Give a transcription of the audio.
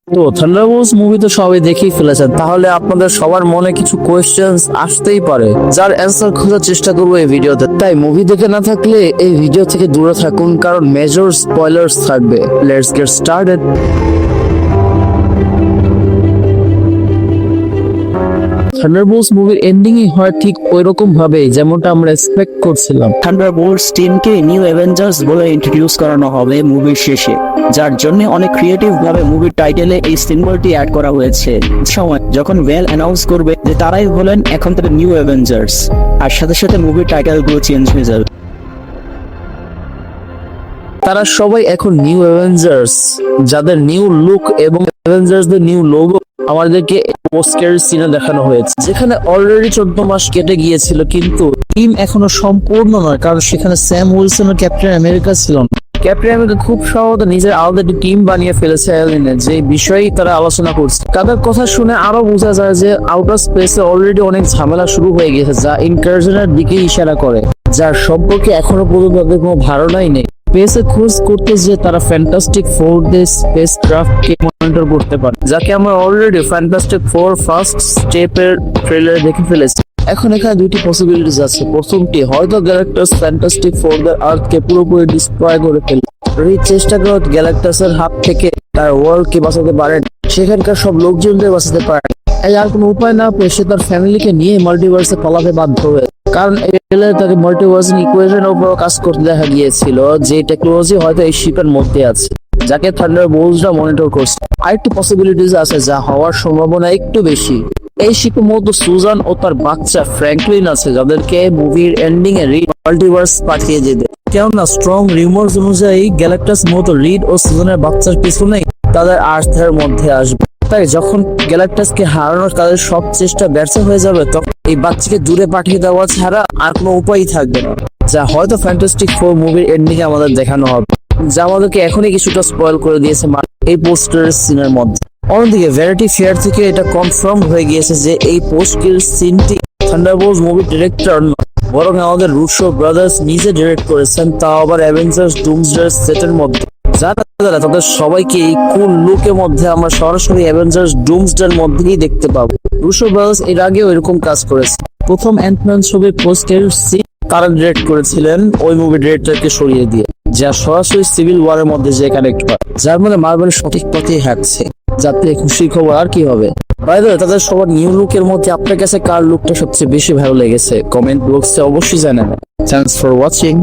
তো Thunderbolts movie তো সবাই দেখেই ফেলেছেন, তাহলে আপনাদের সবার মনে কিছু কোয়েশ্চেন্স আসতেই পারে, যার অ্যান্সার খোঁজার চেষ্টা করবো এই ভিডিওতে। তাই মুভি দেখে না থাকলে এই ভিডিও থেকে দূরে থাকুন, কারণ মেজর স্পয়লার্স থাকবে। Let's get started. থান্ডারবোল্টস মুভির এন্ডিংই হয় ঠিক ওইরকম ভাবে যেমনটা আমরা এক্সপেক্ট করছিলাম। থান্ডারবোল্টস টিমকে নিউ অ্যাভেঞ্জার্স বলে ইন্ট্রোডিউস করানো হবে মুভির শেষে, যার জন্য অনেক ক্রিয়েটিভ ভাবে মুভির টাইটেলে এই সিম্বলটি অ্যাড করা হয়েছে। সময় যখন ভ্যাল অ্যানাউন্স করবে যে তারাই হলেন এখন থেকে নিউ অ্যাভেঞ্জার্স, আর সাথে সাথে মুভির টাইটেলগুলো চেঞ্জ হয়ে যাবে। তারা সবাই এখন নিউ অ্যাভেঞ্জার্স, যাদের নিউ লুক এবং অ্যাভেঞ্জার্সদের নিউ লোগো আমাদেরকে পোস্টার সিনে দেখানো হয়েছে, যেখানে অলরেডি 14 মাস কেটে গিয়েছিল, কিন্তু টিম এখনো সম্পূর্ণ নয়, কারণ সেখানে স্যাম উইলসন ও ক্যাপ্টেন আমেরিকা ছিল না। ক্যাপ্টেন আমেরিকা খুব সহজে নিজের আলাদা একটি টিম বানিয়ে ফেলেছে অ্যালিনে, যে বিষয়েই তারা আলোচনা করছে। তাদের কথা শুনে আরো বোঝা যায় যে আউটার স্পেসে অলরেডি অনেক ঝামেলা শুরু হয়ে গেছে, যা ইনকারশনের দিকে ইশারা করে, যার সম্পর্কে এখনো পর্যন্ত তাদের কোনো ধারণাই নেই। স্পেসে খোঁজ করতে যে তারা ফ্যান্টাস্টিক ফোর ডে স্পেস ক্রাফটকে মনিটর করতে পারে, যাকে আমরা অলরেডি ফ্যান্টাস্টিক ফোর ফার্স্ট স্টেপের ট্রেলারে দেখে ফেলেছি। এখন এখানে দুইটি পসিবিলিটিস আছে। প্রথমটি, হয়তো গ্যালাক্টাস ফ্যান্টাস্টিক ফোরদের আর্থকে পুরোপুরি ডিস্ট্রয় করে ফেলে, রিড চেষ্টা করে গ্যালাক্টাসের হাত থেকে তার ওয়ার্ল্ডকে বাঁচাতে পারেন, সেখানকার সব লোকজনদের বাঁচাতে পারেন। আর কোনো উপায় না পেয়ে সে তার ফ্যামিলিকে নিয়ে মাল্টিভার্সে পালাতে বাধ্য হয়ে, কারণ এই ট্রেলারে তাকে মাল্টিভার্স ইকুয়েশনের উপর কাজ করতে দেখা গিয়েছিল, যে টেকনোলজি হয়তো এই শিপের মধ্যে আছে, যাকে থান্ডারবোল্টসরা মনিটর করছে। আরেকটি পসিবিলিটিস আছে যা হওয়ার সম্ভাবনা একটু বেশি। এই শিপের মধ্যে সুজান ও তার বাচ্চা ফ্র্যাঙ্কলিন আছে, যাদেরকে মুভির এন্ডিং এ রিড মাল্টিভার্স পাঠিয়ে দেবে। কেননা স্ট্রং রিউমার্স অনুযায়ী গ্যালাক্টাস মতো রিড ও সুজানের বাচ্চার পিছনেই তাদের আর্থের মধ্যে আসবে। তাই যখন গ্যালাক্টাসকে হারানোর তাদের সব চেষ্টা ব্যর্থ হয়ে যাবে, তখন এই বাচ্চাকে দূরে পাঠিয়ে দেওয়া ছাড়া আর কোনো উপায়ই থাকবে না, যা হয়তো ফ্যান্টাস্টিক ফোর মুভির এন্ডিং এ আমাদের দেখানো হবে, যা আমাদেরকে এখনই কিছুটা স্পয়েল করে দিয়েছে এই পোস্টার সিনের মধ্যে। অন্যদিকে ভ্যানিটি ফেয়ার থেকে এটা কনফার্ম হয়ে গিয়েছে যে এই পোস্ট সিনটি থান্ডারবোল্টস মুভির ডিরেক্টর নয়, বরং আমাদের রুশো ব্রাদার্স নিজে ডিরেক্ট করেছেন, তাও আবার অ্যাভেঞ্জার্স ডুমসডে সেটের মধ্যে। যারা তাদের সবাইকে এই কুল লুকের মধ্যে আমরা সরাসরি অ্যাভেঞ্জার্স ডুমসডের মধ্যেই দেখতে পাবো। রুশো ব্রাদার্স এর আগেও এরকম কাজ করেছে। প্রথম অ্যান্টম্যান ছবির পোস্টের সিন তারা ডিরেক্ট করেছিলেন ওই মুভি ডিরেক্টরকে সরিয়ে দিয়ে, যা সরাসরি সিভিল ওয়ারের মধ্যে যে কানেক্ট হয়, যার মানে মার্বেল সঠিক পথেই হাঁটছে। যাতে খুশি খবর আর কি হবে। বাই দ্য ওয়ে, তাদের সবার নিউ লুকের মধ্যে আপনার কাছে কার লুকটা সবচেয়ে বেশি ভালো লেগেছে কমেন্ট বক্সে অবশ্যই জানাবেন। Thanks for watching.